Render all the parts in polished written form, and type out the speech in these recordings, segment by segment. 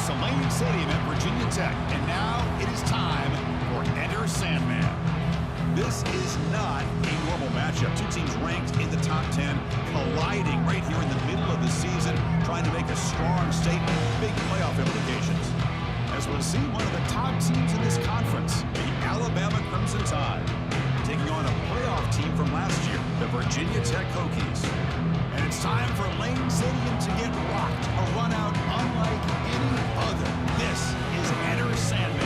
to Lane Stadium at Virginia Tech. And now it is time for Enter Sandman. This is not a normal matchup. Two teams ranked in the top 10, colliding right here in the middle of the season, trying to make a strong statement, big playoff implications. As we'll see, one of the top teams in this conference, the Alabama Crimson Tide, taking on a playoff team from last year, the Virginia Tech Hokies. And it's time for Lane Stadium to get rocked, a run out unlike any other. This is Enter Sandman.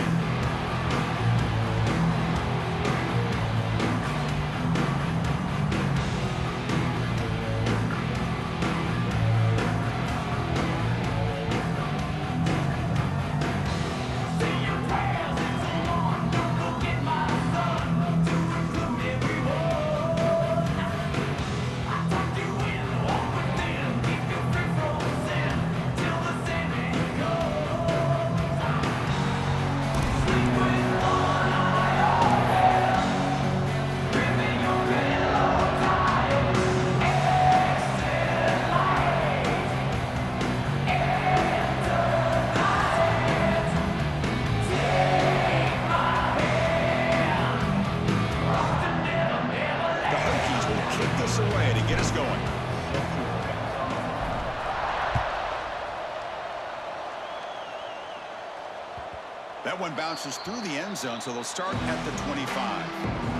Away to get us going. That one bounces through the end zone, so they'll start at the 25.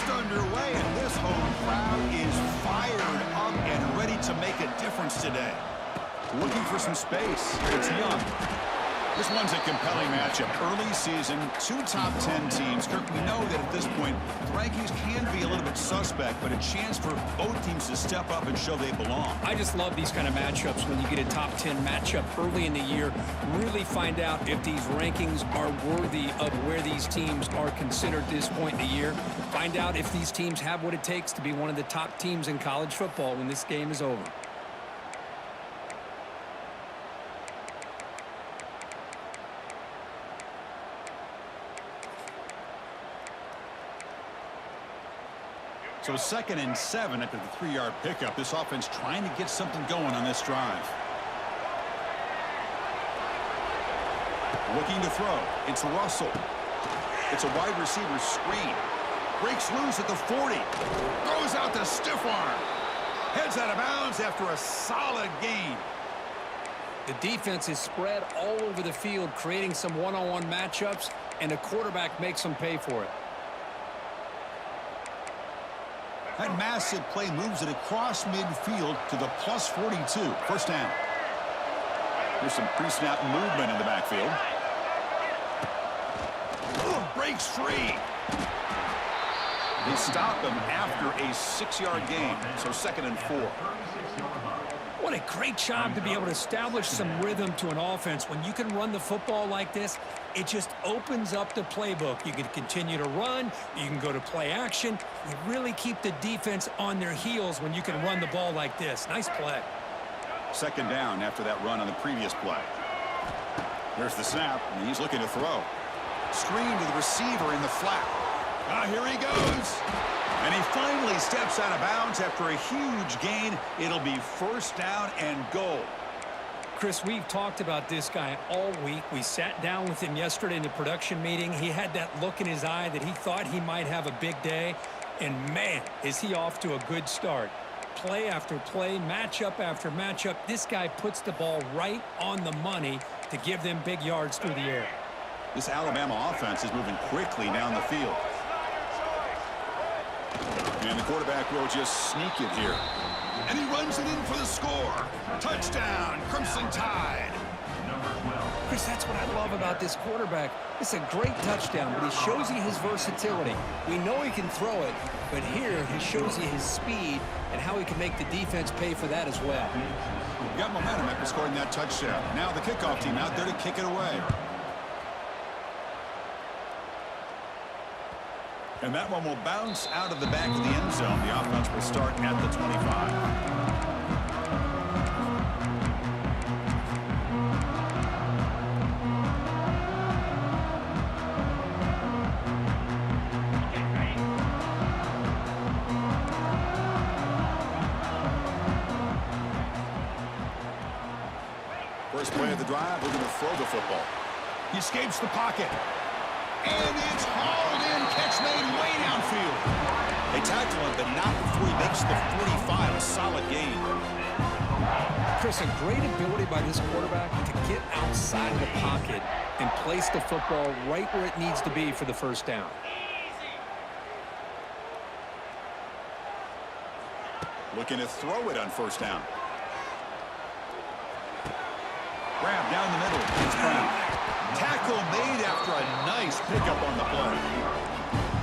Underway, and this home crowd is fired up and ready to make a difference today. Looking for some space. It's Young. This one's a compelling matchup. Early season, two top 10 teams. Kirk, we know that at this point, the rankings can be a little bit suspect, but a chance for both teams to step up and show they belong. I just love these kind of matchups when you get a top 10 matchup early in the year. Really find out if these rankings are worthy of where these teams are considered at this point in the year. Find out if these teams have what it takes to be one of the top teams in college football when this game is over. So 2nd and 7 after the 3-yard pickup. This offense trying to get something going on this drive. Looking to throw. It's Russell. It's a wide receiver screen. Breaks loose at the 40. Throws out the stiff arm. Heads out of bounds after a solid gain. The defense is spread all over the field, creating some one-on-one matchups, and the quarterback makes them pay for it. That massive play moves it across midfield to the plus 42. First down. There's some pre-snap movement in the backfield. Breaks free. They stop him after a 6-yard gain. So 2nd and 4. What a great job to be able to establish some rhythm to an offense. When you can run the football like this, it just opens up the playbook. You can continue to run. You can go to play action. You really keep the defense on their heels when you can run the ball like this. Nice play. 2nd down after that run on the previous play. There's the snap, and he's looking to throw. Screen to the receiver in the flat. Here he goes. And he finally steps out of bounds after a huge gain. It'll be 1st down and goal. Chris, we've talked about this guy all week. We sat down with him yesterday in the production meeting. He had that look in his eye that he thought he might have a big day. And, man, is he off to a good start. Play after play, matchup after matchup. This guy puts the ball right on the money to give them big yards through the air. This Alabama offense is moving quickly down the field. And the quarterback will just sneak it here. And he runs it in for the score. Touchdown, Crimson Tide. Chris, that's what I love about this quarterback. It's a great touchdown, but he shows you his versatility. We know he can throw it, but here he shows you his speed and how he can make the defense pay for that as well. Got momentum after scoring that touchdown. Now the kickoff team out there to kick it away. And that one will bounce out of the back of the end zone. The offense will start at the 25. First play of the drive, we're going to throw the football. He escapes the pocket. And it's hauled in. Catch made way downfield. They tackle him, but not before he makes the 45. A solid gain. Chris, a great ability by this quarterback to get outside of the pocket and place the football right where it needs to be for the first down. Looking to throw it on first down. Grab down the middle. It's Brown. Tackle made after a nice pickup on the play.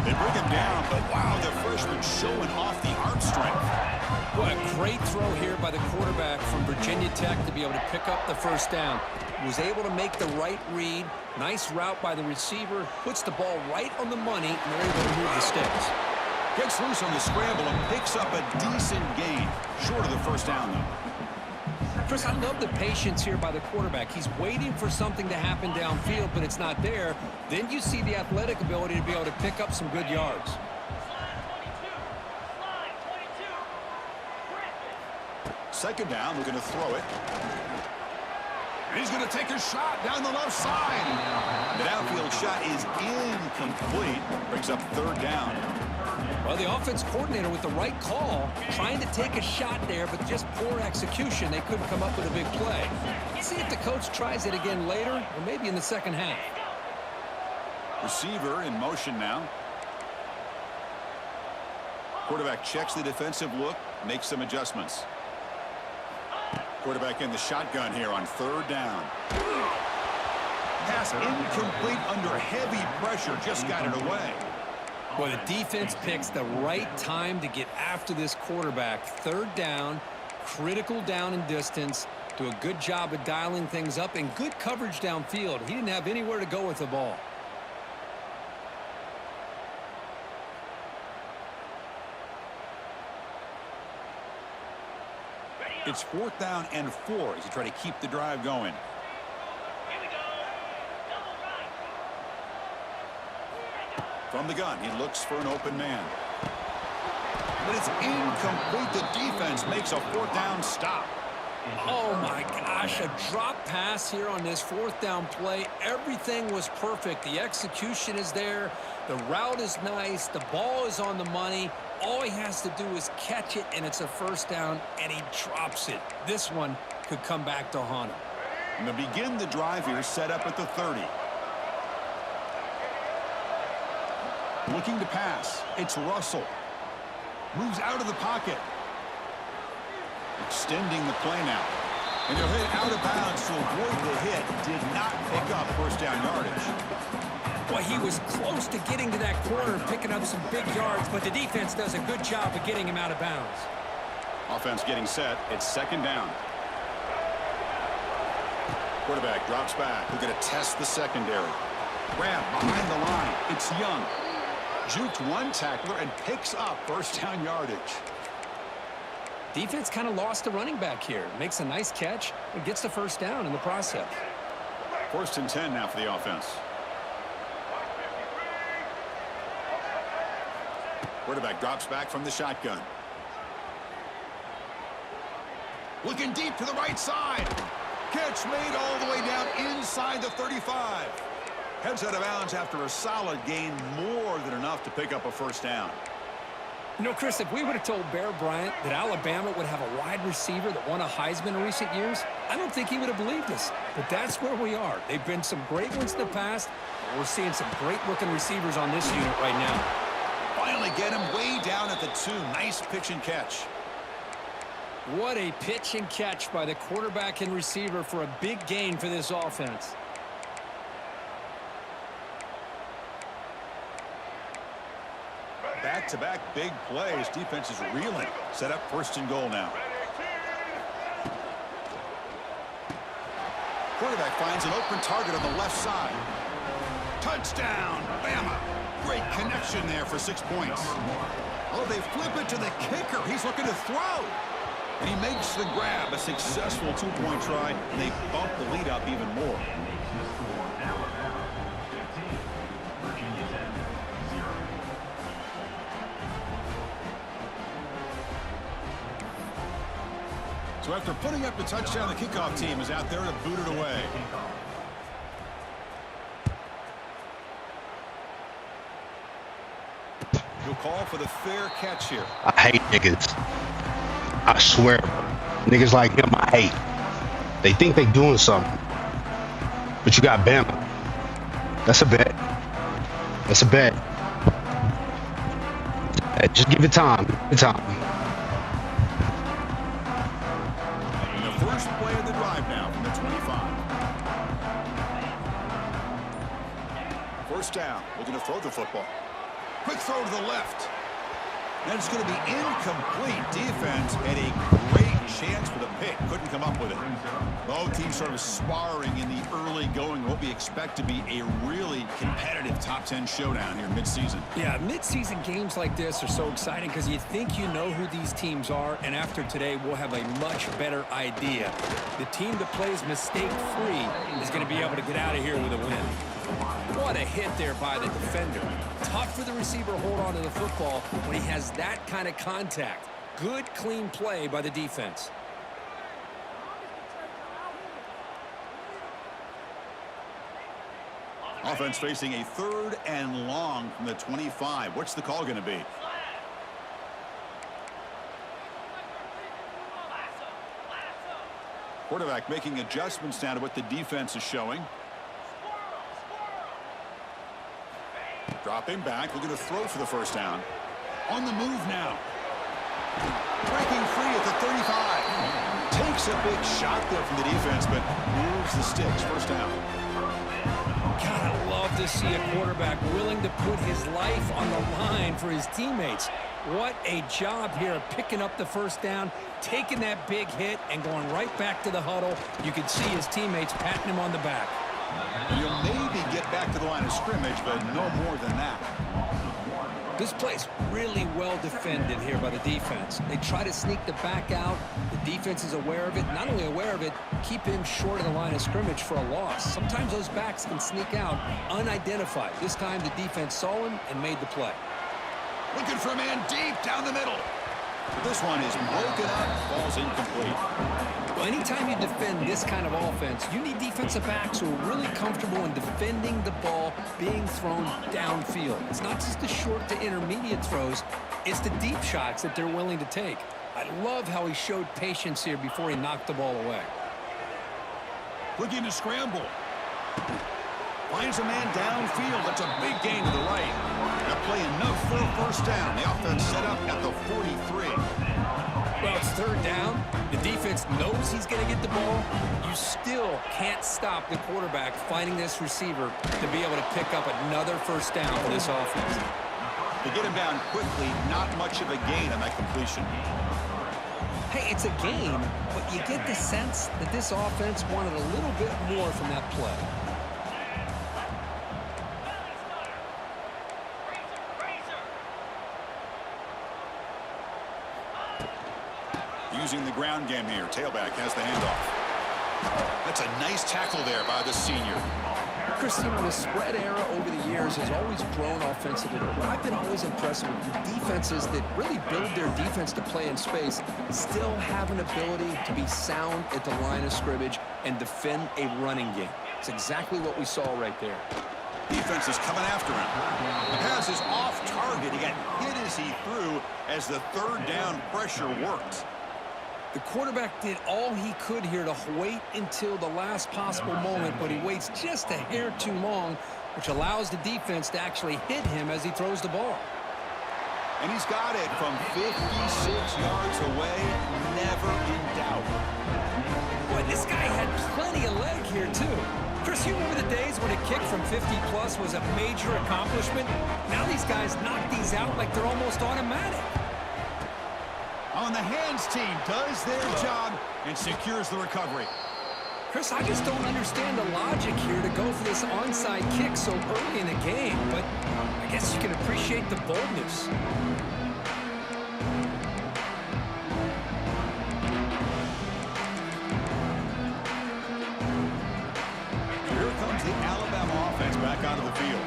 They bring him down, but wow, the freshman showing off the arm strength. What a great throw here by the quarterback from Virginia Tech to be able to pick up the first down. Was able to make the right read. Nice route by the receiver. Puts the ball right on the money, and they're able to move the sticks. Gets loose on the scramble and picks up a decent gain. Short of the first down, though. Chris, I love the patience here by the quarterback. He's waiting for something to happen downfield, but it's not there. Then you see the athletic ability to be able to pick up some good yards. Second down, we're going to throw it. He's going to take a shot down the left side. The downfield shot is incomplete. Brings up third down. Well, the offense coordinator with the right call, trying to take a shot there, but just poor execution. They couldn't come up with a big play. Let's see if the coach tries it again later, or maybe in the second half. Receiver in motion now. Quarterback checks the defensive look, makes some adjustments. Quarterback in the shotgun here on third down. Pass incomplete under heavy pressure, just got it away. Well, the defense picks the right time to get after this quarterback. Third down, critical down and distance. Do a good job of dialing things up and good coverage downfield. He didn't have anywhere to go with the ball. It's fourth down and 4 as you try to keep the drive going. From the gun, he looks for an open man. But it's incomplete. The defense makes a fourth down stop. Oh, my gosh, a drop pass here on this fourth down play. Everything was perfect. The execution is there. The route is nice. The ball is on the money. All he has to do is catch it, and it's a first down, and he drops it. This one could come back to haunt him. And to begin the drive here, set up at the 30. Looking to pass. It's Russell. Moves out of the pocket. Extending the play now. And he'll hit out of bounds to avoid the hit. Did not pick up first down yardage. Well, he was close to getting to that corner and picking up some big yards, but the defense does a good job of getting him out of bounds. Offense getting set. It's second down. Quarterback drops back. We're going to test the secondary. Grab behind the line. It's Young. Juked one tackler and picks up first down yardage. Defense kind of lost the running back here. Makes a nice catch and gets the first down in the process. First and 10 now for the offense. Quarterback drops back from the shotgun. Looking deep to the right side. Catch made all the way down inside the 35. Heads out of bounds after a solid gain, more than enough to pick up a first down. You know, Chris, if we would have told Bear Bryant that Alabama would have a wide receiver that won a Heisman in recent years, I don't think he would have believed us. But that's where we are. They've been some great ones in the past. We're seeing some great-looking receivers on this unit right now. Finally get him way down at the 2. Nice pitch and catch. What a pitch and catch by the quarterback and receiver for a big gain for this offense. Back-to-back big plays. Defense is reeling. Set up first and goal now. Quarterback finds an open target on the left side. Touchdown, Bama. Great connection there for 6 points. Oh, they flip it to the kicker. He's looking to throw. And he makes the grab. A successful 2-point try. And they bump the lead up even more. So after putting up the touchdown, the kickoff team is out there to boot it away. He'll call for the fair catch here. I hate niggas. I swear. Niggas like him, I hate. They think they doing something. But you got Bama. That's a bet. That's a bet. Just give it time. Give it time. And the first play of the drive now from the 25. First down. Looking to throw the football. Quick throw to the left. And it's going to be incomplete. Defense had a great chance for the pick. Couldn't come up with it. Both teams sort of sparring in the early going. What we expect to be a really competitive top 10 showdown here mid-season. Yeah, mid-season games like this are so exciting because you think you know who these teams are, and after today, we'll have a much better idea. The team that plays mistake-free is going to be able to get out of here with a win. What a hit there by the defender. Tough for the receiver to hold on to the football when he has that kind of contact. Good, clean play by the defense. Offense facing a 3rd and long from the 25. What's the call going to be? Quarterback making adjustments now to what the defense is showing. Dropping back, looking to throw for the first down. On the move now. Breaking free at the 35. Takes a big shot there from the defense, but moves the sticks. First down. God, I love to see a quarterback willing to put his life on the line for his teammates. What a job here of picking up the first down, taking that big hit, and going right back to the huddle. You can see his teammates patting him on the back. He'll maybe get back to the line of scrimmage, but no more than that. This play's really well defended here by the defense. They try to sneak the back out. The defense is aware of it. Not only aware of it, keep him short of the line of scrimmage for a loss. Sometimes those backs can sneak out unidentified. This time the defense saw him and made the play. Looking for a man deep down the middle. This one is broken up, falls incomplete. Well, anytime you defend this kind of offense, you need defensive backs who are really comfortable in defending the ball being thrown downfield. It's not just the short to intermediate throws, it's the deep shots that they're willing to take. I love how he showed patience here before he knocked the ball away. Looking to scramble. Finds a man downfield. That's a big gain to the right. That play enough for a first down. The offense set up at the 43. Well, it's 3rd down. The defense knows he's going to get the ball. You still can't stop the quarterback finding this receiver to be able to pick up another first down for this offense. To get him down quickly, not much of a gain on that completion. Hey, it's a game, but you get the sense that this offense wanted a little bit more from that play. Using the ground game here. Tailback has the handoff. That's a nice tackle there by the senior. Chris, you know, the spread era over the years has always grown offensively. But I've been always impressed with defenses that really build their defense to play in space, still have an ability to be sound at the line of scrimmage and defend a running game. It's exactly what we saw right there. Defense is coming after him. The pass is off target. He got hit as he threw as the 3rd down pressure worked. The quarterback did all he could here to wait until the last possible moment, but he waits just a hair too long, which allows the defense to actually hit him as he throws the ball. And he's got it from 56 yards away, never in doubt. Boy, this guy had plenty of leg here, too. Chris, you remember the days when a kick from 50-plus was a major accomplishment? Now these guys knock these out like they're almost automatic. On the hands team does their job and secures the recovery. Chris, I just don't understand the logic here to go for this onside kick so early in the game, but I guess you can appreciate the boldness. Here comes the Alabama offense back onto the field.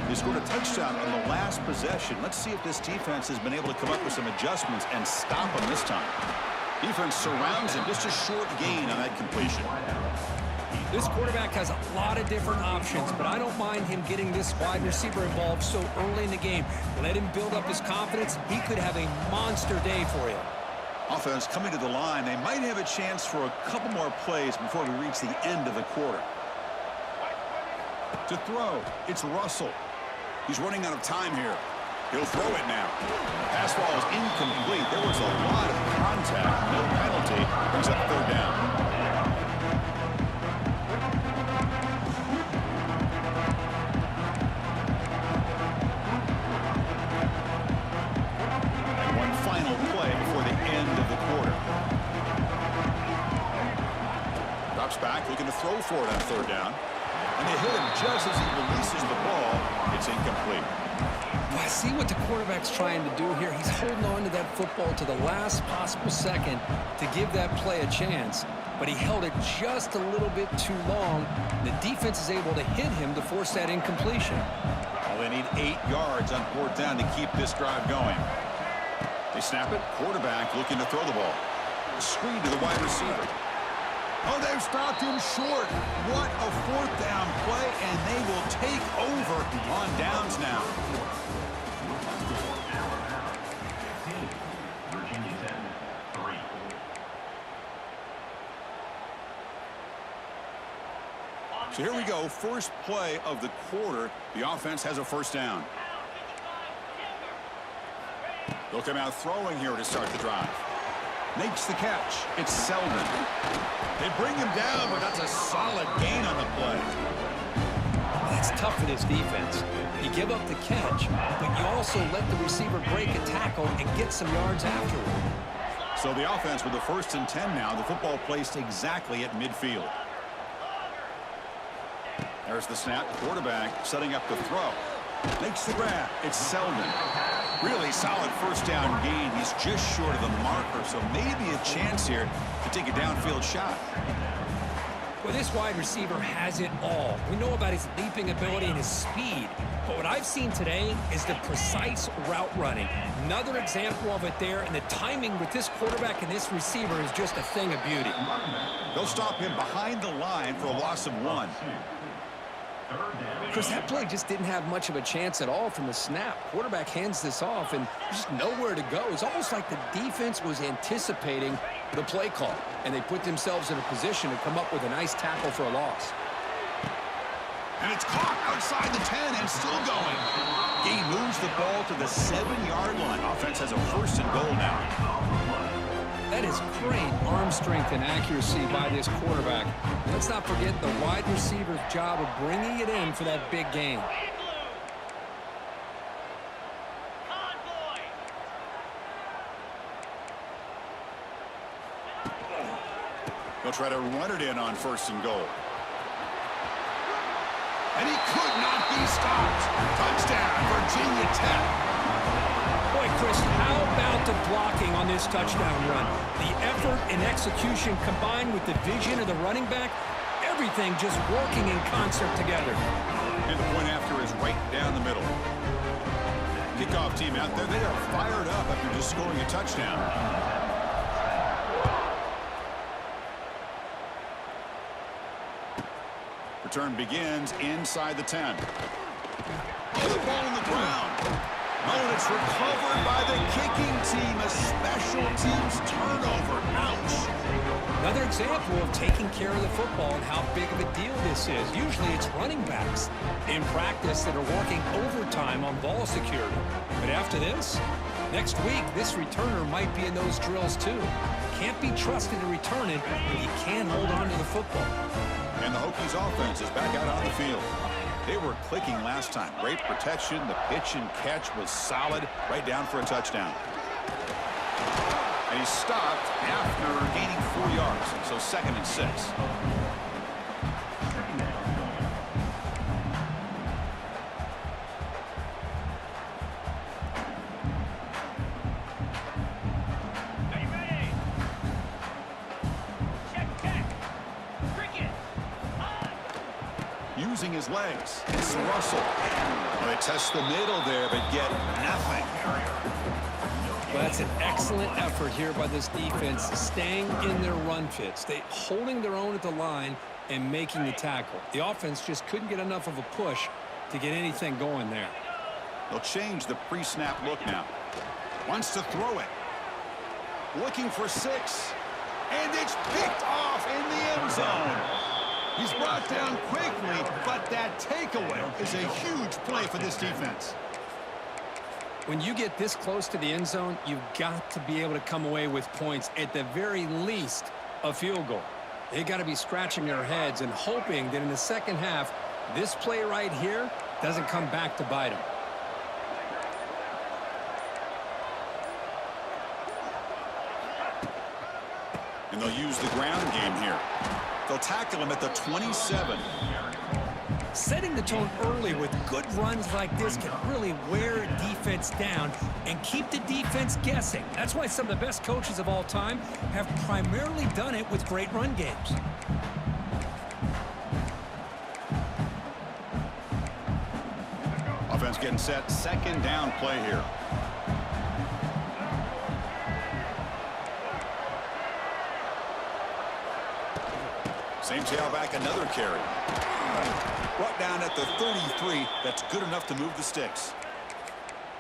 They scored a touchdown on the last possession. Let's see if this defense has been able to come up with some adjustments and stop them this time. Defense surrounds him. Just a short gain on that completion. This quarterback has a lot of different options, but I don't mind him getting this wide receiver involved so early in the game. Let him build up his confidence. He could have a monster day for you. Offense coming to the line. They might have a chance for a couple more plays before we reach the end of the quarter. To throw, it's Russell. He's running out of time here. He'll throw it now. Pass ball is incomplete. There was a lot of contact. No penalty. Brings up third down. And one final play before the end of the quarter. Drops back, looking to throw for it on third down. And they hit him just as he releases the ball. It's incomplete. I see what the quarterback's trying to do here. He's holding on to that football to the last possible second to give that play a chance. But he held it just a little bit too long. The defense is able to hit him to force that incompletion. Well, they need 8 yards on fourth down to keep this drive going. They snap it. Quarterback looking to throw the ball. Screen to the wide receiver. Oh, they've stopped him short. What a fourth down play, and they will take over on downs now. So here we go, first play of the quarter. The offense has a first down. They'll come out throwing here to start the drive. Makes the catch. It's Selden. They bring him down, but that's a solid gain on the play. That's tough for this defense. You give up the catch, but you also let the receiver break a tackle and get some yards afterward. So the offense with the 1st and 10 now. The football placed exactly at midfield. There's the snap. Quarterback setting up the throw. Makes the grab. It's Selden. Really solid first down gain. He's just short of the marker, so maybe a chance here to take a downfield shot. Well, this wide receiver has it all. We know about his leaping ability and his speed, but what I've seen today is the precise route running. Another example of it there, and the timing with this quarterback and this receiver is just a thing of beauty. They'll stop him behind the line for a loss of 1. Because that play just didn't have much of a chance at all from the snap. Quarterback hands this off and just nowhere to go. It's almost like the defense was anticipating the play call, and they put themselves in a position to come up with a nice tackle for a loss. And it's caught outside the 10 and still going. He moves the ball to the 7-yard line. Offense has a 1st and goal now. That is great arm strength and accuracy by this quarterback. Let's not forget the wide receiver's job of bringing it in for that big gain. They'll try to run it in on 1st and goal. And he could not be stopped. Touchdown, Virginia Tech. Boy, Chris, how about the blocking on this touchdown run? The effort and execution combined with the vision of the running back, everything just working in concert together. And the point after is right down the middle. Kickoff team out there, they are fired up after just scoring a touchdown. Return begins inside the 10. Oh, the ball on the ground. Oh, and it's recovered by the kicking team. A special teams turnover. Ouch. Another example of taking care of the football and how big of a deal this is. Usually it's running backs in practice that are working overtime on ball security. But after this, next week, this returner might be in those drills too. Can't be trusted to return it, but you can hold on to the football. And the Hokies offense is back out on the field. They were clicking last time. Great protection. The pitch and catch was solid. Right down for a touchdown. And he stopped after gaining 4 yards. So 2nd and 6. Using his legs. It's Russell. Well, they test the middle there, but get nothing. Well, that's an excellent effort here by this defense, staying in their run fits, holding their own at the line and making the tackle. The offense just couldn't get enough of a push to get anything going there. They'll change the pre-snap look now. Wants to throw it. Looking for 6. And it's picked off in the end zone. He's brought down quickly, but that takeaway is a huge play for this defense. When you get this close to the end zone, you've got to be able to come away with points, at the very least, a field goal. They got to be scratching their heads and hoping that in the second half, this play right here doesn't come back to bite them. And they'll use the ground game here. They'll tackle him at the 27. Setting the tone early with good runs like this can really wear a defense down and keep the defense guessing. That's why some of the best coaches of all time have primarily done it with great run games. Offense getting set. Second down play here. Same tailback, another carry. Brought down at the 33. That's good enough to move the sticks.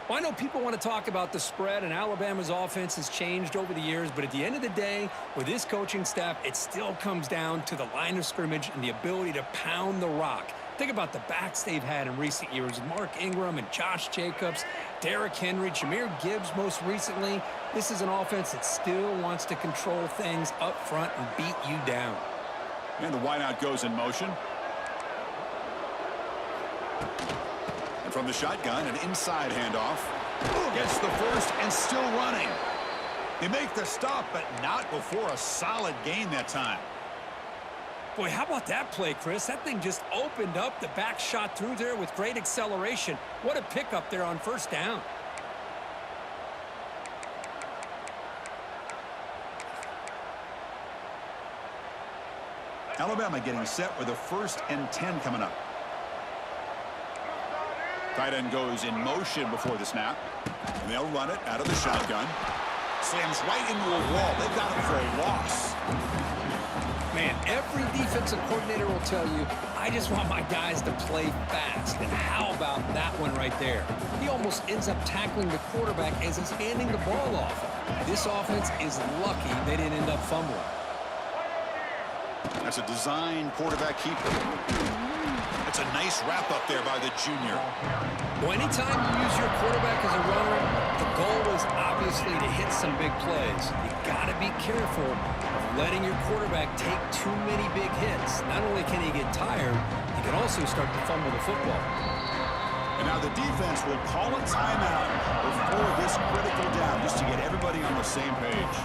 Well, I know people want to talk about the spread, and Alabama's offense has changed over the years, but at the end of the day, with this coaching staff, it still comes down to the line of scrimmage and the ability to pound the rock. Think about the backs they've had in recent years. Mark Ingram and Josh Jacobs, Derrick Henry, Jahmyr Gibbs most recently. This is an offense that still wants to control things up front and beat you down. And the wideout goes in motion. And from the shotgun, an inside handoff. Gets the first and still running. They make the stop, but not before a solid gain that time. Boy, how about that play, Chris? That thing just opened up. The back shot through there with great acceleration. What a pickup there on first down. Alabama getting set with a 1st and 10 coming up. Tight end goes in motion before the snap. And they'll run it out of the shotgun. Slams right into a wall. They've got him for a loss. Man, every defensive coordinator will tell you, I just want my guys to play fast. And how about that one right there? He almost ends up tackling the quarterback as he's handing the ball off. This offense is lucky they didn't end up fumbling. That's a design quarterback keeper. That's a nice wrap up there by the junior. Well, anytime you use your quarterback as a runner, the goal is obviously to hit some big plays. You got to be careful of letting your quarterback take too many big hits. Not only can he get tired, he can also start to fumble the football. And now the defense will call a timeout before this critical down, just to get everybody on the same page.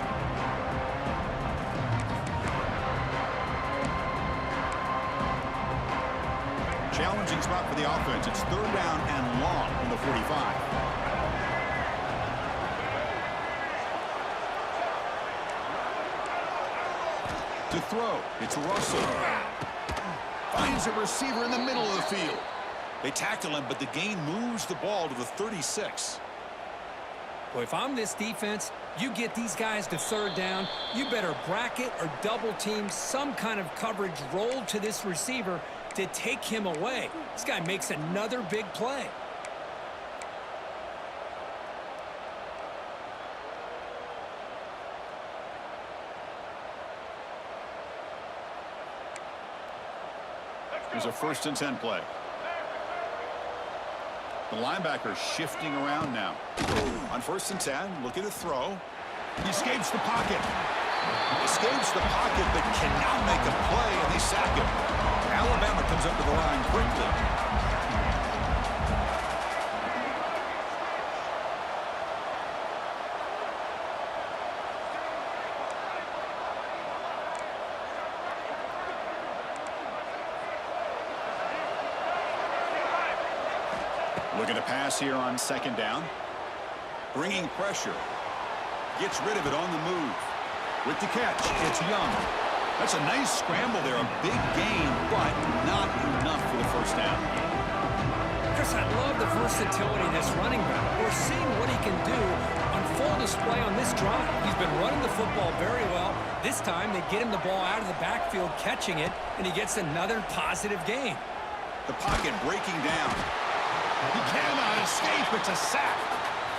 Challenging spot for the offense. It's 3rd down and long from the 45. To throw, it's Russell. Finds a receiver in the middle of the field. They tackle him, but the gain moves the ball to the 36. Boy, if I'm this defense, you get these guys to 3rd down, you better bracket or double team some kind of coverage rolled to this receiver to take him away. This guy makes another big play. Here's a 1st and 10 play. The linebacker shifting around now. On 1st and 10, looking to throw. He escapes the pocket. Escapes the pocket, but cannot make a play, and they sack him. Alabama comes up to the line quickly. Looking to pass here on 2nd down. Bringing pressure. Gets rid of it on the move. With the catch, it's Young. That's a nice scramble there. A big gain, but not enough for the 1st down. Chris, I love the versatility of this running back. We're seeing what he can do on full display on this drive. He's been running the football very well. This time, they get him the ball out of the backfield, catching it, and he gets another positive gain. The pocket breaking down. He cannot escape. It's a sack.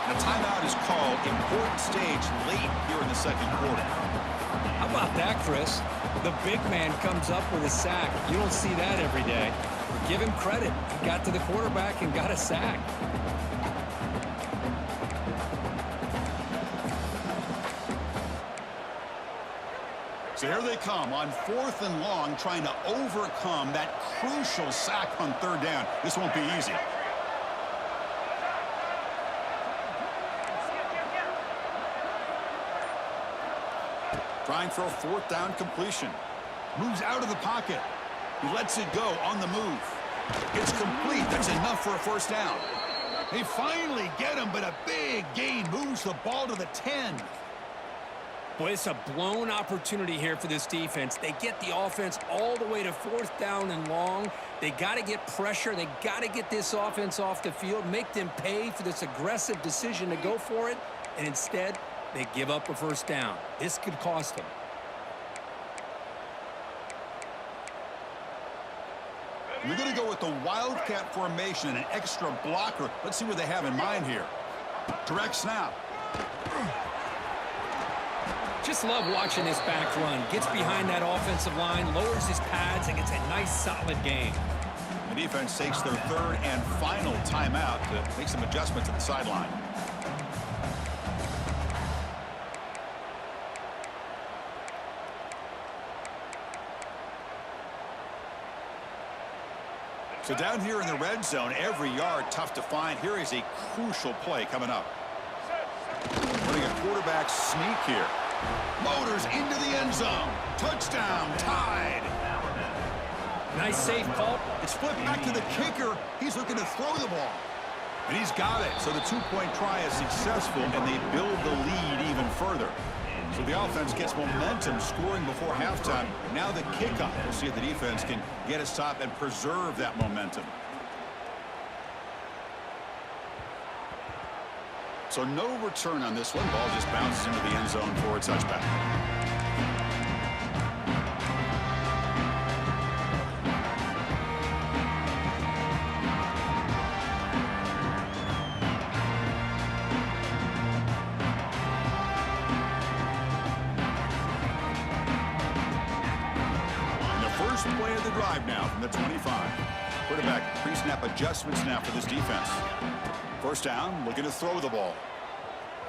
And a timeout is called. Important stage late here in the second quarter. How about that, Chris? The big man comes up with a sack. You don't see that every day. But give him credit. He got to the quarterback and got a sack. So here they come on 4th and long, trying to overcome that crucial sack on 3rd down. This won't be easy. Trying for a 4th down completion. Moves out of the pocket. He lets it go on the move. It's complete. That's enough for a 1st down. They finally get him, but a big gain moves the ball to the 10. Boy, it's a blown opportunity here for this defense. They get the offense all the way to 4th down and long. They got to get pressure. They got to get this offense off the field, make them pay for this aggressive decision to go for it, and instead, they give up a 1st down. This could cost them. We're going to go with the Wildcat formation and an extra blocker. Let's see what they have in mind here. Direct snap. Just love watching this back run. Gets behind that offensive line, lowers his pads, and gets a nice, solid gain. The defense takes their 3rd and final timeout to make some adjustments at the sideline. So down here in the red zone, every yard tough to find. Here is a crucial play coming up. Running a quarterback sneak here. Motors into the end zone. Touchdown, tied. Nice safe call. It's flipped back to the kicker. He's looking to throw the ball. And he's got it. So the 2-point try is successful, and they build the lead even further. So the offense gets momentum, scoring before halftime. Now the kickoff. We'll see if the defense can get a stop and preserve that momentum. So no return on this one. Ball just bounces into the end zone for a touchback. Play of the drive now from the 25. Quarterback pre-snap adjustments now for this defense. 1st down, looking to throw the ball.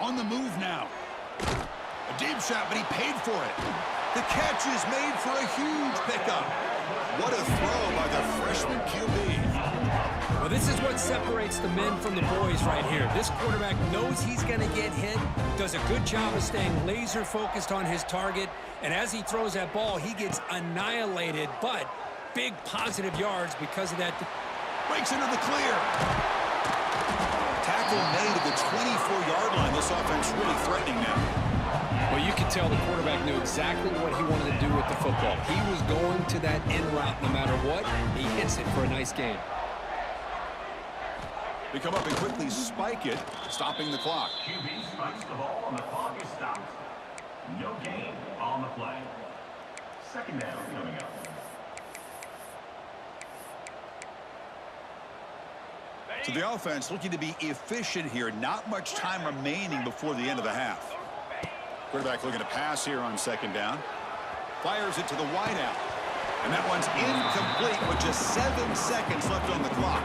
On the move now. A deep shot, but he paid for it. The catch is made for a huge pickup. What a throw by the freshman QB. Well, this is what separates the men from the boys right here. This quarterback knows he's going to get hit, does a good job of staying laser focused on his target, and as he throws that ball, he gets annihilated, but big positive yards because of that. Breaks into the clear. Tackle made at the 24-yard line. This offense really threatening now. Well, you can tell the quarterback knew exactly what he wanted to do with the football. He was going to that end route no matter what. He hits it for a nice gain. They come up and quickly spike it, stopping the clock. QB strikes the ball and the clock is stopped. No gain on the play. 2nd down coming up. So the offense looking to be efficient here. Not much time remaining before the end of the half. Quarterback looking to pass here on 2nd down. Fires it to the wideout. And that one's incomplete with just 7 seconds left on the clock.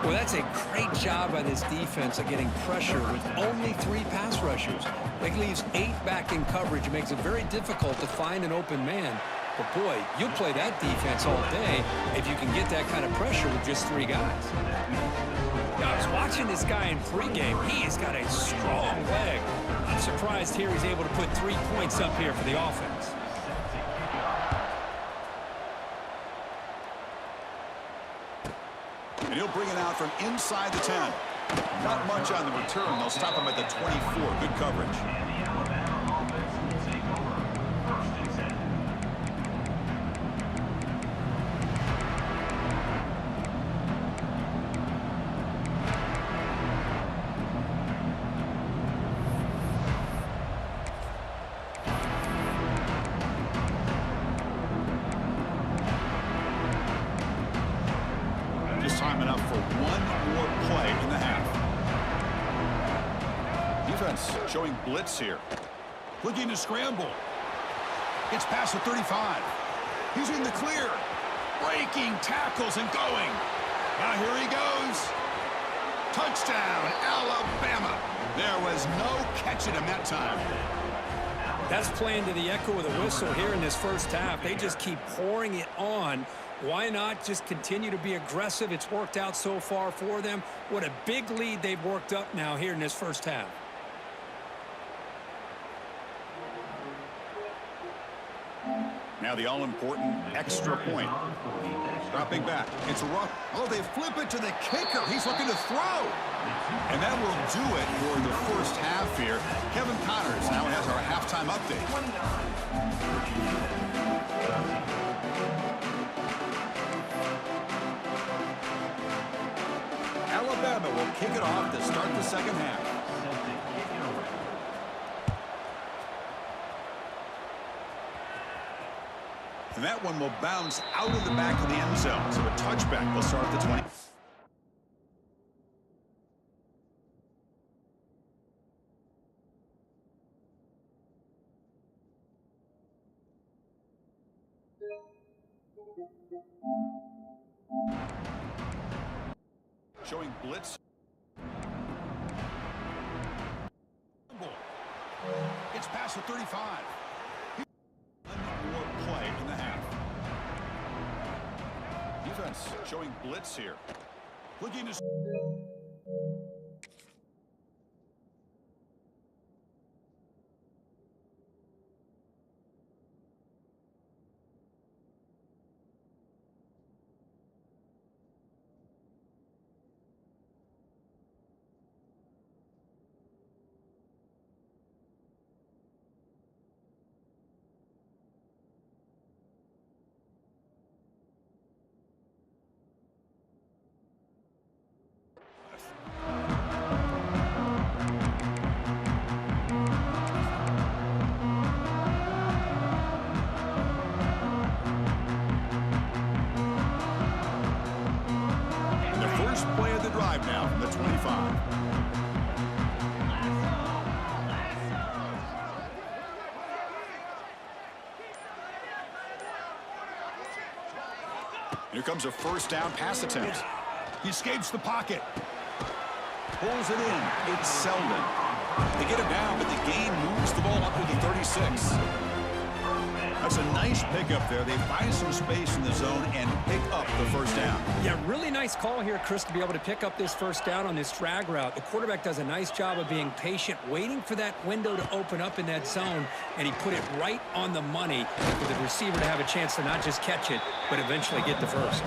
Well, that's a great job by this defense of getting pressure with only 3 pass rushers. That leaves 8 back in coverage. It makes it very difficult to find an open man. But, boy, you'll play that defense all day if you can get that kind of pressure with just 3 guys. Now, I was watching this guy in pregame. He has got a strong leg. I'm surprised here he's able to put 3 points up here for the offense. And he'll bring it out from inside the 10. Not much on the return. They'll stop him at the 24. Good coverage. for one more play in the half. Defense showing blitz here. Looking to scramble. Gets past the 35. He's in the clear. Breaking tackles and going. Now here he goes. Touchdown, Alabama. There was no catching him that time. That's playing to the echo of the whistle here in this first half. They just keep pouring it on. Why not just continue to be aggressive? It's worked out so far for them. What a big lead they've worked up now here in this first half. Now the all-important extra point. Dropping back. It's rough. Oh, they flip it to the kicker. He's looking to throw. And that will do it for the first half here. Kevin Connors now has our halftime update. Alabama will kick it off to start the second half. And that one will bounce out of the back of the end zone. So a touchback will start at the 20. Showing blitz. It's past the 35. One more play in the half. Defense showing blitz here. Looking to... Play of the drive now from the 25. Here comes a first down pass attempt. He escapes the pocket. Pulls it in. It's Selden. They get it down, but the gain moves the ball up to the 36. That's a nice pickup there. They find some space in the zone and pick up the first down. Yeah, really nice call here, Chris, to be able to pick up this first down on this drag route. The quarterback does a nice job of being patient, waiting for that window to open up in that zone, and he put it right on the money for the receiver to have a chance to not just catch it, but eventually get the first.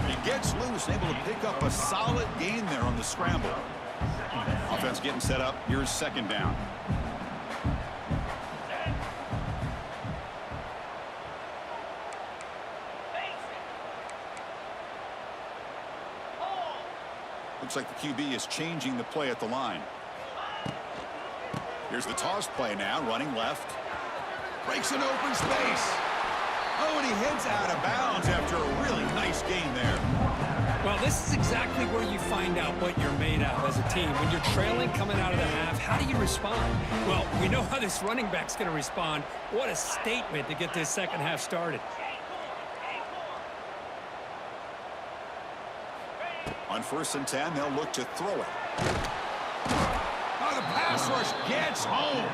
He gets loose, able to pick up a solid gain there on the scramble. Offense getting set up. Here's second down. Looks like the QB is changing the play at the line. Here's the toss play now, running left. Breaks an open space. Oh, and he heads out of bounds after a really nice gain there. Well, this is exactly where you find out what you're made of as a team. When you're trailing coming out of the half, how do you respond? Well, we know how this running back's going to respond. What a statement to get this second half started. On 1st and 10, they'll look to throw it. Oh, the pass rush gets home.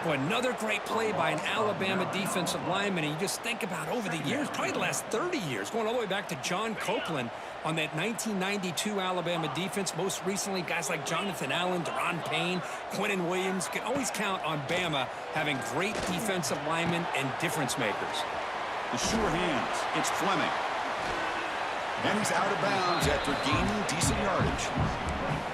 Boy, another great play by an Alabama defensive lineman. And you just think about over the years, probably the last 30 years, going all the way back to John Copeland on that 1992 Alabama defense. Most recently, guys like Jonathan Allen, Deron Payne, Quinnen Williams. You can always count on Bama having great defensive linemen and difference makers. The sure hands. It's Fleming. And he's out of bounds after gaining decent yardage.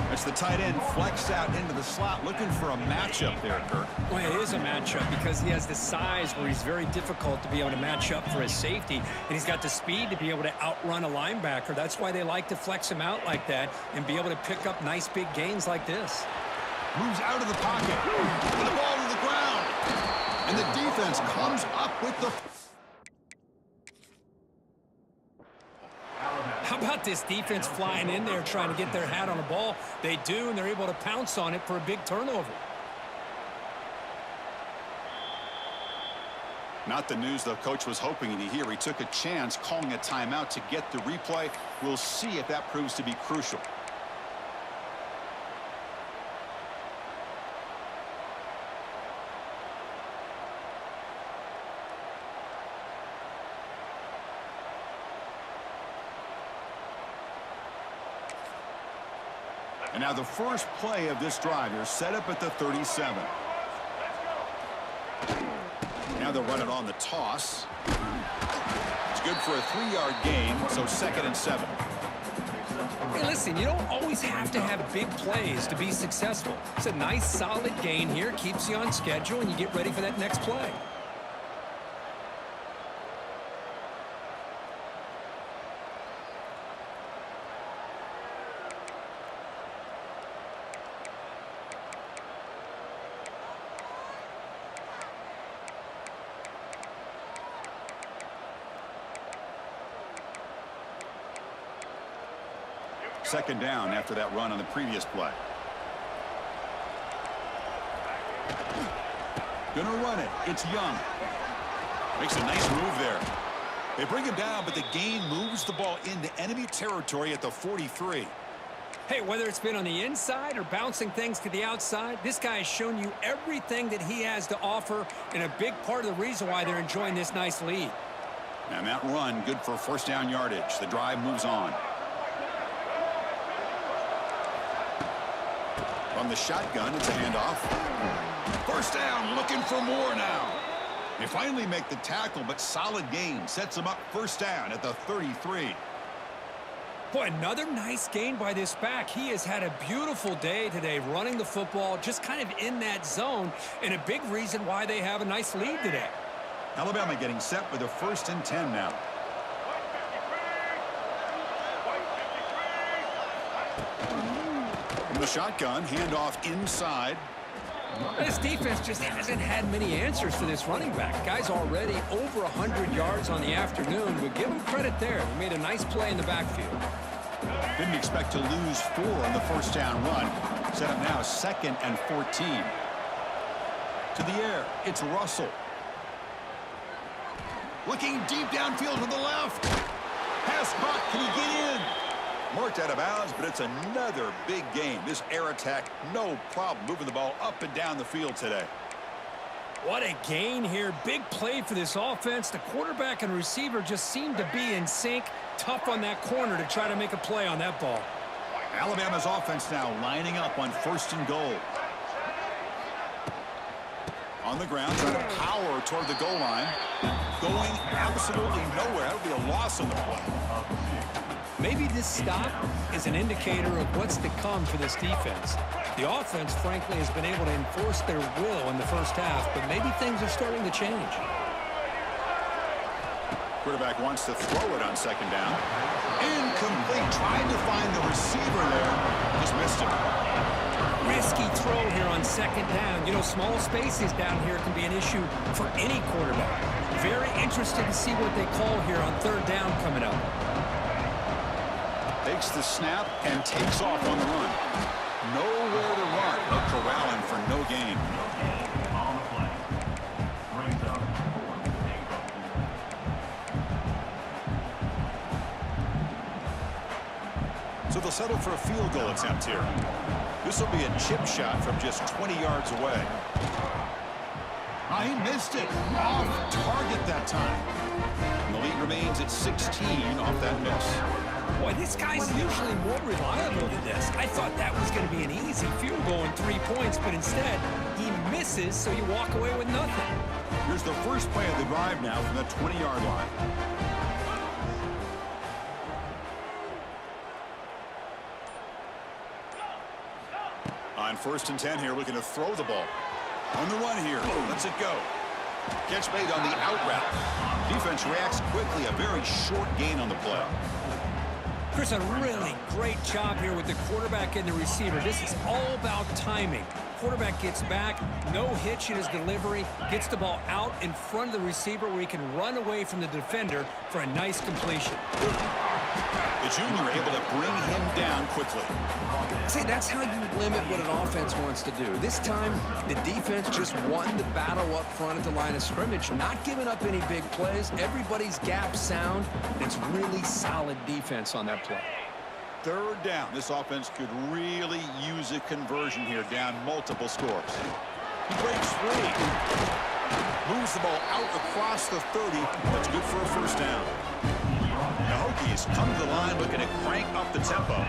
That's the tight end flexed out into the slot, looking for a matchup there, Kirk. Well, it is a matchup because he has the size where he's very difficult to be able to match up for his safety, and he's got the speed to be able to outrun a linebacker. That's why they like to flex him out like that and be able to pick up nice big gains like this. Moves out of the pocket. The ball to the ground. And the defense comes up with the... How How about this defense flying in there trying to get their hat on the ball? They do, and they're able to pounce on it for a big turnover. Not the news the coach was hoping to hear. He took a chance calling a timeout to get the replay. We'll see if that proves to be crucial. And now the first play of this drive is set up at the 37. Now they'll run it on the toss. It's good for a 3-yard gain, so 2nd and 7. Hey, listen, you don't always have to have big plays to be successful. It's a nice, solid gain here. Keeps you on schedule, and you get ready for that next play. Second down after that run on the previous play. Gonna run it. It's Young. Makes a nice move there. They bring him down, but the gain moves the ball into enemy territory at the 43. Hey, whether it's been on the inside or bouncing things to the outside, this guy has shown you everything that he has to offer, and a big part of the reason why they're enjoying this nice lead. And that run, good for first down yardage. The drive moves on. From the shotgun, it's a handoff. First down, looking for more now. They finally make the tackle, but solid gain sets them up first down at the 33. Boy, another nice gain by this back. He has had a beautiful day today running the football, just kind of in that zone, and a big reason why they have a nice lead today. Alabama getting set with a 1st and 10 now. From the shotgun, handoff inside. This defense just hasn't had many answers for this running back. Guy's already over 100 yards on the afternoon, but give him credit there. He made a nice play in the backfield. Didn't expect to lose 4 on the first down run. Set up now 2nd and 14. To the air, it's Russell. Looking deep downfield to the left. Pass caught, can he get in? Marked out of bounds, but it's another big game. This air attack, no problem moving the ball up and down the field today. What a gain here. Big play for this offense. The quarterback and receiver just seem to be in sync. Tough on that corner to try to make a play on that ball. Alabama's offense now lining up on 1st and goal. On the ground, trying to power toward the goal line. Going absolutely nowhere. That would be a loss on the play. Maybe this stop is an indicator of what's to come for this defense. The offense, frankly, has been able to enforce their will in the first half, but maybe things are starting to change. Quarterback wants to throw it on 2nd down. Incomplete. Trying to find the receiver there. Just missed him. Risky throw here on 2nd down. You know, small spaces down here can be an issue for any quarterback. Very interested to see what they call here on 3rd down coming up. Takes the snap and takes off on the run. Nowhere to run, but corralling for no gain. On the play. Brings up 4th. So they'll settle for a field goal attempt here. This will be a chip shot from just 20 yards away. He missed it. Off target that time. And the lead remains at 16 off that miss. Boy, this guy's usually more reliable than this. I thought that was going to be an easy field goal and 3 points, but instead, he misses, so you walk away with nothing. Here's the first play of the drive now from the 20-yard line. On 1st and 10 here, looking to throw the ball. On the run here, lets it go. Catch made on the out route. Defense reacts quickly, a very short gain on the play. Chris, a really great job here with the quarterback and the receiver. This is all about timing. Quarterback gets back, no hitch in his delivery, gets the ball out in front of the receiver where he can run away from the defender for a nice completion. The junior able to bring him down quickly. See, that's how you limit what an offense wants to do. This time, the defense just won the battle up front at the line of scrimmage, not giving up any big plays. Everybody's gap sound. It's really solid defense on that play. Third down. This offense could really use a conversion here, down multiple scores. He breaks free. Moves the ball out across the 30. That's good for a first down. The Hokies come to the line looking to crank up the tempo.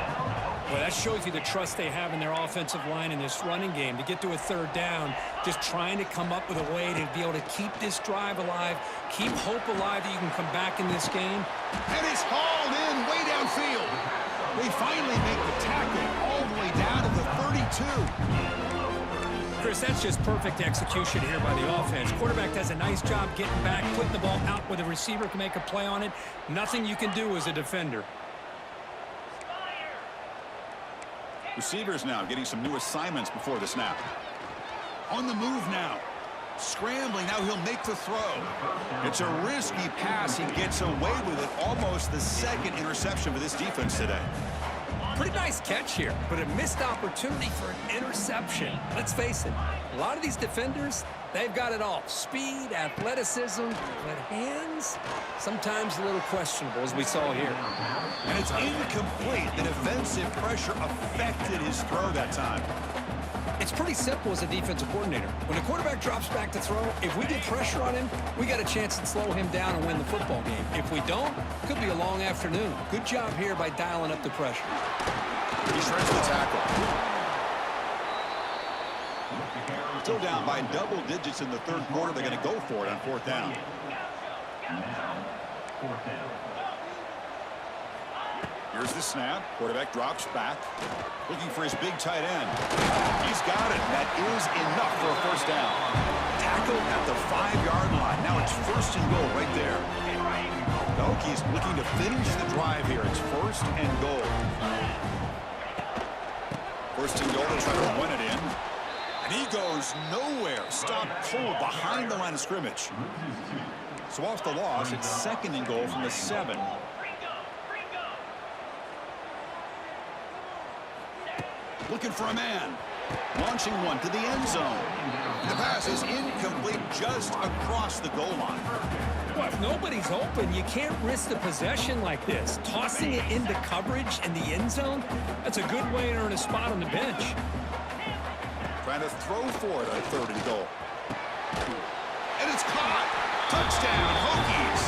Well, that shows you the trust they have in their offensive line in this running game. To get to a third down, just trying to come up with a way to be able to keep this drive alive, keep hope alive that you can come back in this game. And it's hauled in way downfield. They finally make the tackle all the way down to the 32. Chris, that's just perfect execution here by the offense. Quarterback does a nice job getting back, putting the ball out where the receiver can make a play on it. Nothing you can do as a defender. Receivers now getting some new assignments before the snap. On the move now. Scrambling, now he'll make the throw. It's a risky pass. He gets away with it. Almost the second interception for this defense today. Pretty nice catch here, but a missed opportunity for an interception. Let's face it, a lot of these defenders, they've got it all. Speed, athleticism, but hands, sometimes a little questionable, as we saw here. And it's incomplete. The defensive pressure affected his throw that time. It's pretty simple as a defensive coordinator. When the quarterback drops back to throw, if we get pressure on him, we got a chance to slow him down and win the football game. If we don't, it could be a long afternoon. Good job here by dialing up the pressure. He shreds the tackle. Still down by double digits in the third quarter. They're going to go for it on fourth down. Now, fourth down. Here's the snap. Quarterback drops back. Looking for his big tight end. He's got it. That is enough for a first down. Tackled at the 5-yard line. Now it's first and goal right there. The Hokies looking to finish the drive here. It's first and goal. First and goal to try to run it in. And he goes nowhere. Stopped cold behind the line of scrimmage. So off the loss, it's second and goal from the 7. Looking for a man. Launching one to the end zone. The pass is incomplete just across the goal line. Well, if nobody's open, you can't risk the possession like this. Tossing it into coverage in the end zone, that's a good way to earn a spot on the bench. Trying to throw for it on third and goal. And it's caught. Touchdown, Hokies.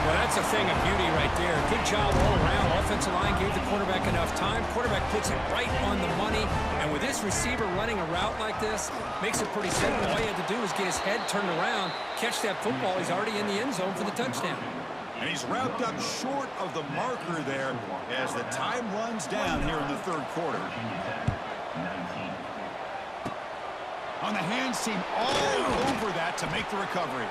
Well, that's a thing of beauty right there. Good job all around. Offensive line gave the quarterback enough time. Quarterback puts it right on the money. And with this receiver running a route like this, makes it pretty simple. All he had to do was get his head turned around, catch that football. He's already in the end zone for the touchdown. And he's wrapped up short of the marker there as the time runs down here in the third quarter. On the hands team all over that to make the recovery.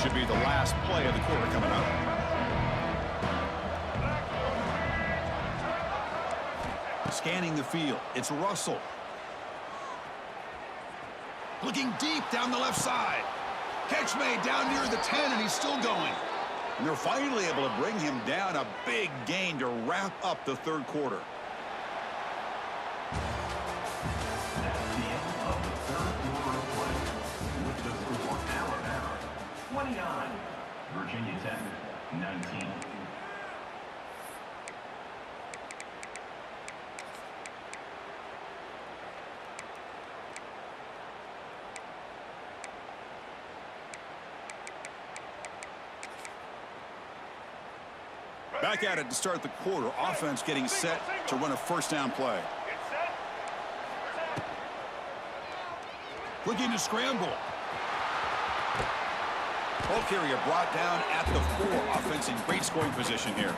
Should be the last play of the quarter coming up. Scanning the field. It's Russell. Looking deep down the left side. Catch made down near the 10, and he's still going. And they're finally able to bring him down. A big gain to wrap up the third quarter. That's the end of the third quarter of play. With the score, Alabama 29, Virginia Tech 19. Back at it to start the quarter. Offense getting set to run a first down play. Looking to scramble. Ball carrier brought down at the 4. Offense in great scoring position here.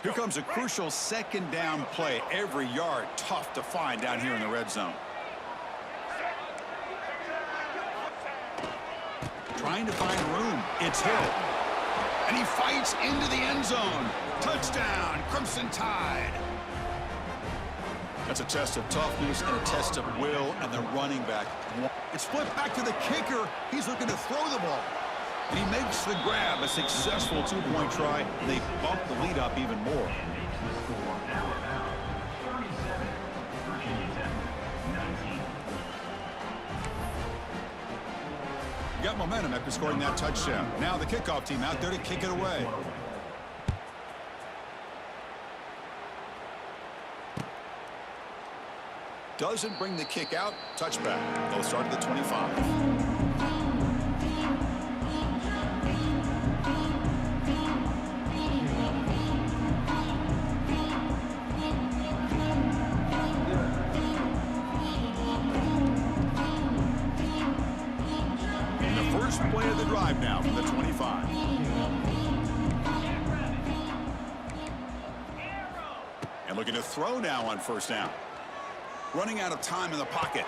Here comes a crucial second down play. Every yard tough to find down here in the red zone. Trying to find room. It's Hill. And he fights into the end zone. Touchdown, Crimson Tide. That's a test of toughness and a test of will, and the running back. It's flipped back to the kicker. He's looking to throw the ball. And he makes the grab, a successful two-point try. And they bump the lead up even more. And makes the score now about 37. Virginia Tech, 19. Got momentum after scoring that touchdown. Now the kickoff team out there to kick it away. Doesn't bring the kick out. Touchback. They'll start at the 25. Play of the drive now from the 25. And looking to throw now on first down. Running out of time in the pocket.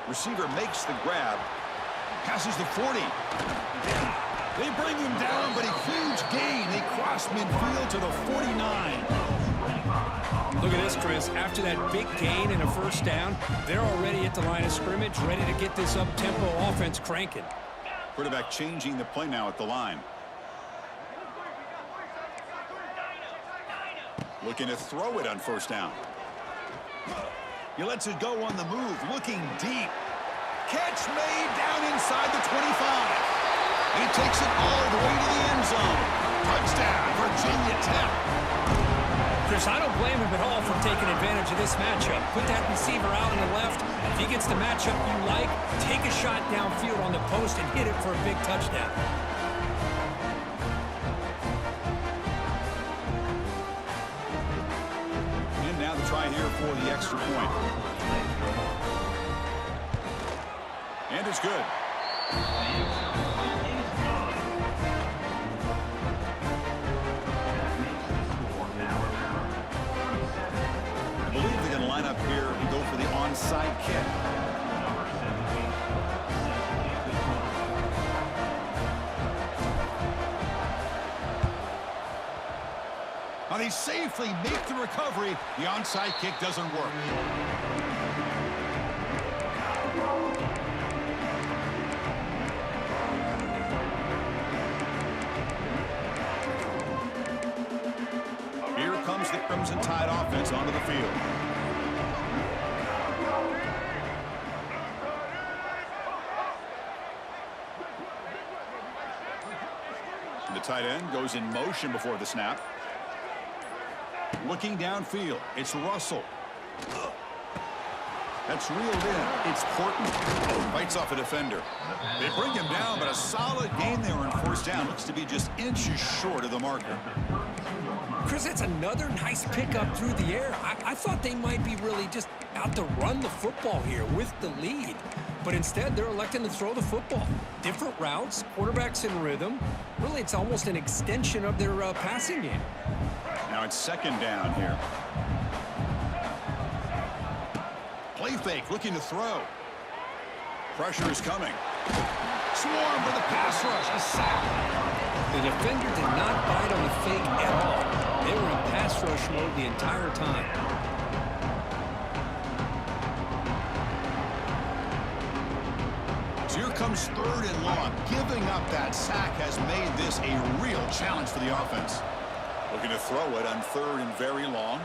Receiver makes the grab. Passes the 40. They bring him down, but a huge gain. They cross midfield to the 49. Look at this, Chris. After that big gain and a first down, they're already at the line of scrimmage, ready to get this up-tempo offense cranking. Quarterback changing the play now at the line. Looking to throw it on first down. He lets it go on the move, looking deep. Catch made down inside the 25. And he takes it all the way to the end zone. Touchdown, Virginia Tech. Chris, I don't blame him at all for taking advantage of this matchup. Put that receiver out on the left. If he gets the matchup you like, take a shot downfield on the post and hit it for a big touchdown. And now the try here for the extra point. And it's good. I believe they're going to line up here and go for the onside kick. Now they safely make the recovery. The onside kick doesn't work. Here comes the Crimson Tide offense onto the field. And the tight end goes in motion before the snap. Looking downfield, it's Russell. That's reeled in. It's Horton. Fights off a defender. They bring him down, but a solid gain there on first down. Looks to be just inches short of the marker. Chris, it's another nice pickup through the air. I thought they might be really just out to run the football here with the lead. But instead, they're electing to throw the football. Different routes, quarterbacks in rhythm. Really, it's almost an extension of their passing game. Now it's second down here. Play fake, looking to throw. Pressure is coming. Swarm for the pass rush. A sack. The defender did not bite on the fake at all. They were in pass rush mode the entire time. So here comes third and long. Giving up that sack has made this a real challenge for the offense. Looking to throw it on third and very long.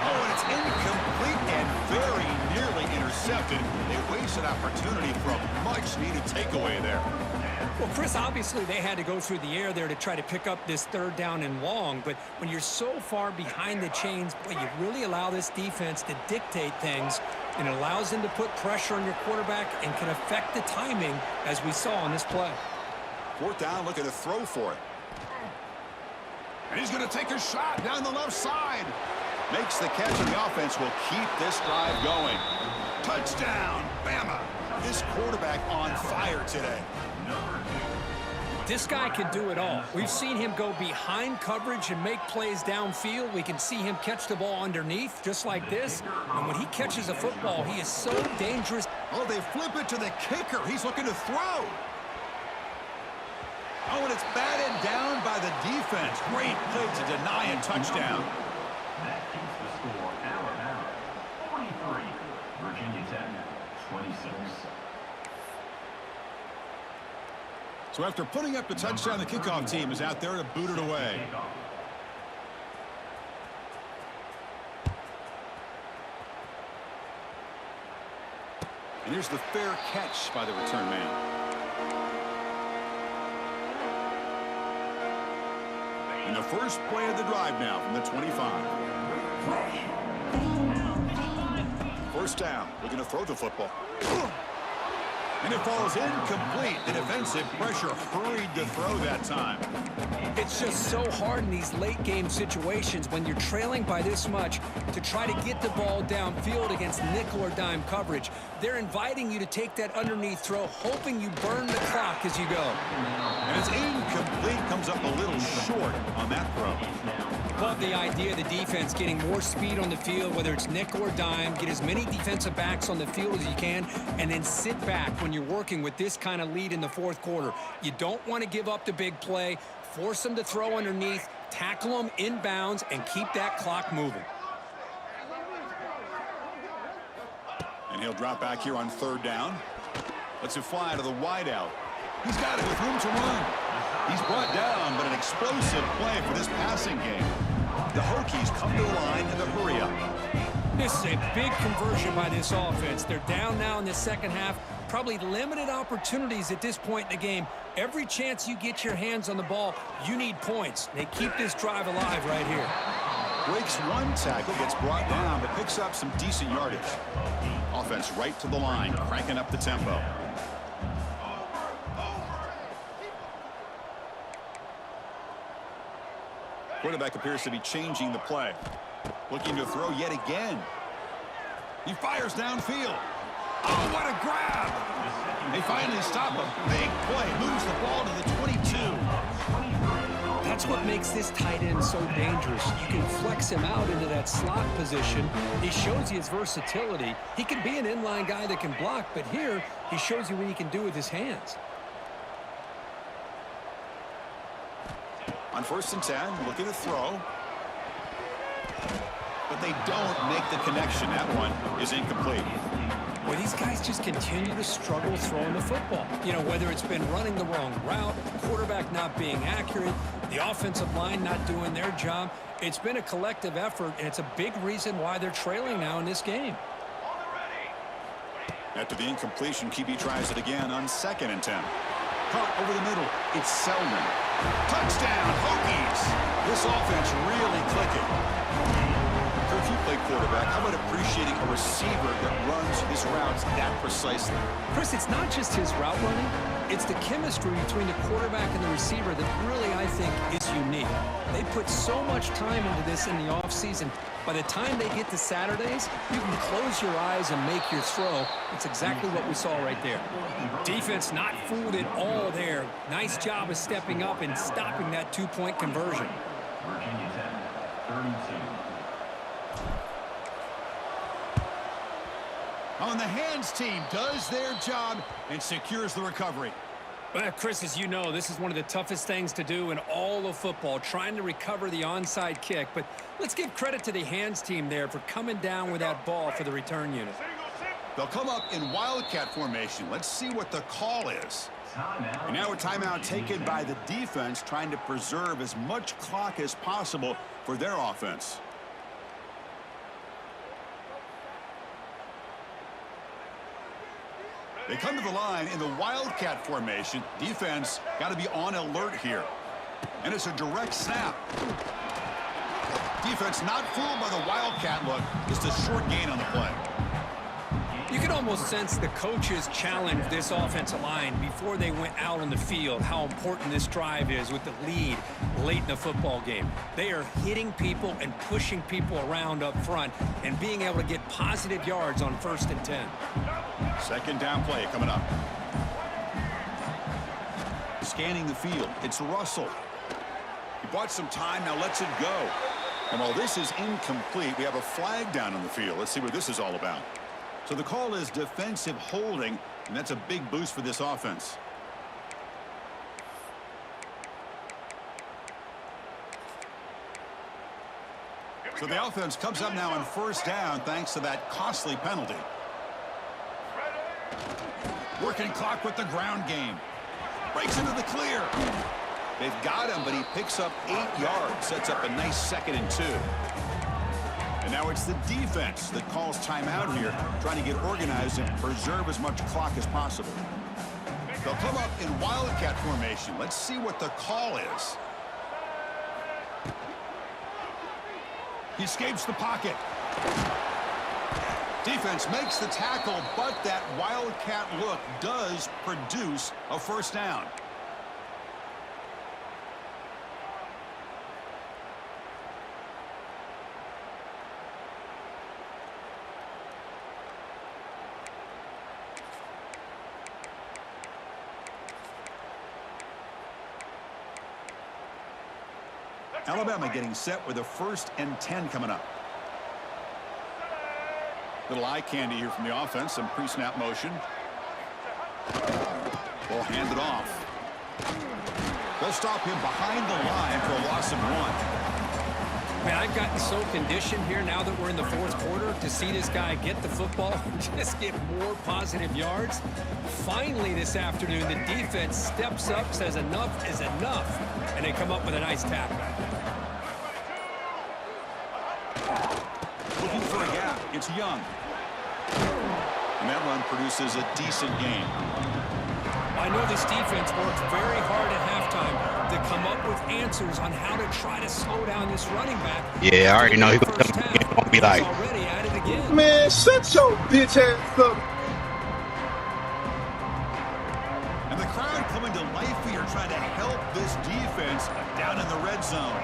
Oh, and it's incomplete and very nearly intercepted. They wasted opportunity for a much-needed takeaway there. Well, Chris, obviously they had to go through the air there to try to pick up this third down and long, but when you're so far behind the chains, boy, you really allow this defense to dictate things, and it allows them to put pressure on your quarterback and can affect the timing, as we saw on this play. Fourth down, looking to throw for it. And he's going to take a shot down the left side. Makes the catch, and the offense will keep this drive going. Touchdown, Bama. This quarterback on fire today. This guy can do it all. We've seen him go behind coverage and make plays downfield. We can see him catch the ball underneath, just like this. And when he catches a football, he is so dangerous. Oh, they flip it to the kicker. He's looking to throw. Oh, and it's batted down by the defense. Great play to deny a touchdown. That keeps the score Alabama 43, Virginia Tech 26. So after putting up the touchdown, the kickoff team is out there to boot it away. And here's the fair catch by the return man. And the first play of the drive now from the 25. First down. Looking to throw the football. And it falls incomplete. The defensive pressure hurried to throw that time. It's just so hard in these late game situations when you're trailing by this much to try to get the ball downfield against nickel or dime coverage. They're inviting you to take that underneath throw, hoping you burn the clock as you go. And it's incomplete. Comes up a little short on that throw. Love the idea of the defense getting more speed on the field, whether it's nickel or dime, get as many defensive backs on the field as you can, and then sit back when you're working with this kind of lead in the fourth quarter. You don't want to give up the big play, force them to throw underneath, tackle them inbounds, and keep that clock moving. And he'll drop back here on third down. Lets it fly to the wideout. He's got it with room to run. He's brought down, but an explosive play for this passing game. The Hokies come to the line in the hurry up. This is a big conversion by this offense. They're down now in the second half. Probably limited opportunities at this point in the game. Every chance you get your hands on the ball, you need points. They keep this drive alive right here. Breaks one tackle, gets brought down, but picks up some decent yardage. Offense right to the line, cranking up the tempo. Quarterback appears to be changing the play. Looking to throw yet again. He fires downfield. Oh, what a grab! They finally stop a big play. Moves the ball to the 22. That's what makes this tight end so dangerous. You can flex him out into that slot position. He shows you his versatility. He can be an inline guy that can block, but here he shows you what he can do with his hands. On 1st and 10, looking to throw. But they don't make the connection. That one is incomplete. Well, these guys just continue to struggle throwing the football. You know, whether it's been running the wrong route, the quarterback not being accurate, the offensive line not doing their job. It's been a collective effort, and it's a big reason why they're trailing now in this game. After the incompletion, QB tries it again on 2nd and 10. Caught over the middle. It's Selman. Touchdown, Hokies! This offense really clicking. If you play quarterback, how about appreciating a receiver that runs his routes that precisely? Chris, it's not just his route running. It's the chemistry between the quarterback and the receiver that really, I think, is unique. They put so much time into this in the offseason. By the time they get to Saturdays, you can close your eyes and make your throw. It's exactly what we saw right there. Defense not fooled at all there. Nice job of stepping up and stopping that two-point conversion. Virginia Tech 32. On the hands team does their job and secures the recovery. Well, Chris, as you know, this is one of the toughest things to do in all of football, trying to recover the onside kick. But let's give credit to the hands team there for coming down with that ball for the return unit. They'll come up in wildcat formation. Let's see what the call is. And now a timeout taken by the defense, trying to preserve as much clock as possible for their offense. They come to the line in the wildcat formation. Defense got to be on alert here. And it's a direct snap. Defense not fooled by the wildcat look. Just a short gain on the play. You can almost sense the coaches challenged this offensive line before they went out on the field, how important this drive is with the lead late in the football game. They are hitting people and pushing people around up front and being able to get positive yards on 1st and 10. 2nd down play coming up. scanning the field. It's Russell. He bought some time, now lets it go. And while this is incomplete, we have a flag down on the field. Let's see what this is all about. So the call is defensive holding, and that's a big boost for this offense. So the offense comes up now on first down thanks to that costly penalty. Working clock with the ground game. Breaks into the clear. They've got him, but he picks up 8 yards. Sets up a nice 2nd and 2. And now it's the defense that calls timeout here, trying to get organized and preserve as much clock as possible. They'll come up in wildcat formation. Let's see what the call is. He escapes the pocket. Defense makes the tackle, but that wildcat look does produce a first down. Alabama getting set with a 1st and 10 coming up. Little eye candy here from the offense. Some pre-snap motion. Ball handed off. They'll stop him behind the line for a loss of 1. Man, I've gotten so conditioned here now that we're in the 4th quarter to see this guy get the football and just get more positive yards. Finally this afternoon, the defense steps up, says enough is enough, and they come up with a nice tackle. Looking for a gap. It's Young. And that run produces a decent gain. I know this defense worked very hard at halftime to come up with answers on how to try to slow down this running back. Yeah, I already know he's gonna be like, already at it again. Man, shut your bitch ass up. And the crowd coming to life here, trying to help this defense down in the red zone.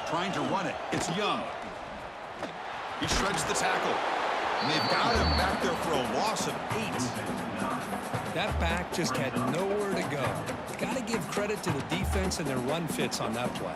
Trying to run it. It's Young. He shreds the tackle. And they've got him back there for a loss of 8. That back just had nowhere to go. Got to give credit to the defense and their run fits on that play.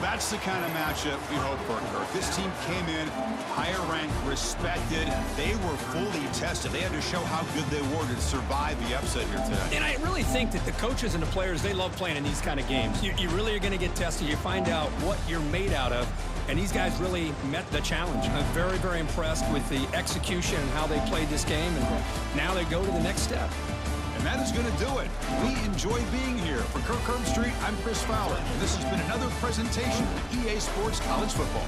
That's the kind of matchup we hope for, Kirk. This team came in higher ranked, respected. They were fully tested. They had to show how good they were to survive the upset here today. And I really think that the coaches and the players, they love playing in these kind of games. You really are going to get tested. You find out what you're made out of. And these guys really met the challenge. I'm very, very impressed with the execution and how they played this game. And now they go to the next step. And that is going to do it. We enjoy being here. For Kirk Herbstreit, I'm Chris Fowler. And this has been another presentation of EA Sports College Football.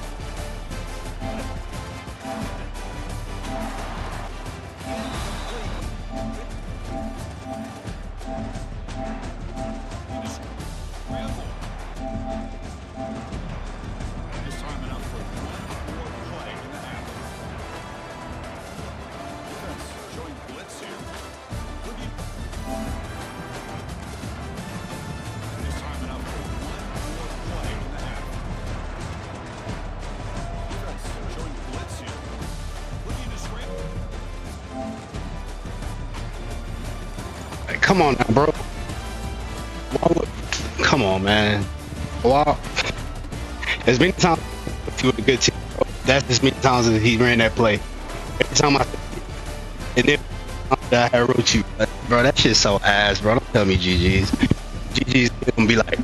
come on now, bro. Come on, man. Wow. As many times he was a good team, bro. That's as many times as he ran that play. Every time I and then I wrote you, bro. That shit's so ass, bro. Don't tell me GG's. GG's gonna be like,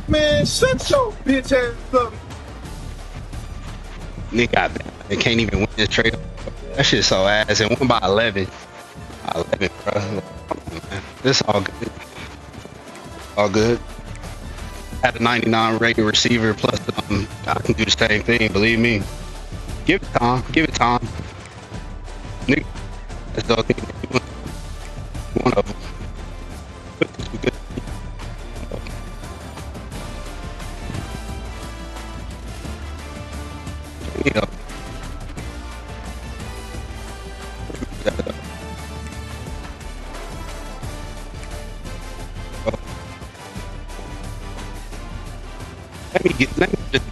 man, shut your bitch ass up. Nick got that. They can't even win this trade. That shit's so ass. And won by 11. 11, bro. This all good. All good. Had a 99 rated receiver plus I can do the same thing, believe me. Give it time. Give it time. Nick, that's the thing. One of them. let me just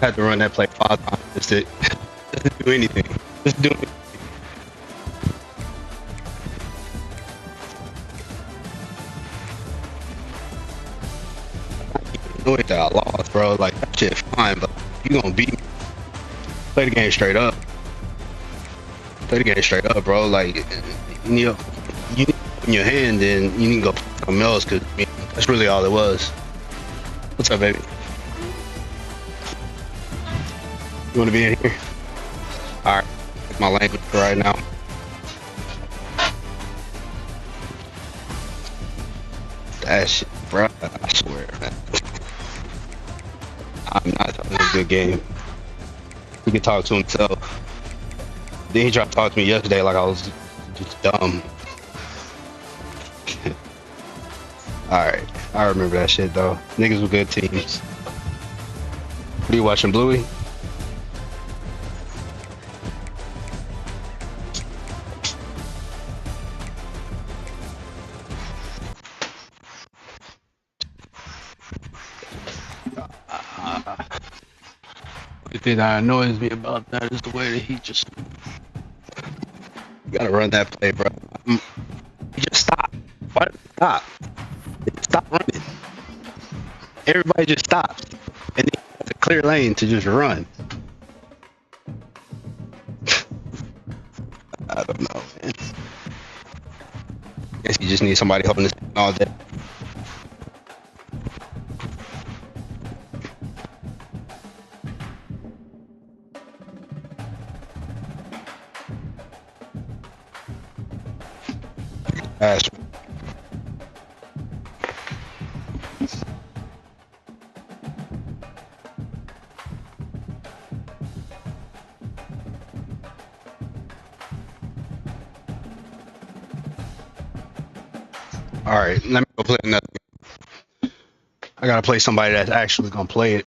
had to run that play 5 times just to do anything. Just do it. Know that I lost, bro. Like that shit fine, but you gonna beat me. Play the game straight up. Play the game straight up, bro. Like you need to in your hand, and you need to go play something else, because I mean, that's really all it was. What's up, baby? You want to be in here? All right, my language right now. That shit, bro. I swear, man. I'm not talking a good game. He can talk to himself. Then he tried to talk to me yesterday like I was just dumb. Alright, I remember that shit though. Niggas were good teams. What are you watching, Bluey? The thing that annoys me about that is the way that he just... You gotta run that play, bro. He just stop. Why did he stop? Stop running. Everybody just stops. And then he has a clear lane to just run. I don't know, man. Guess you just need somebody holding this thing all day. That's all right. Let me go play another. I gotta play somebody that's actually gonna play it.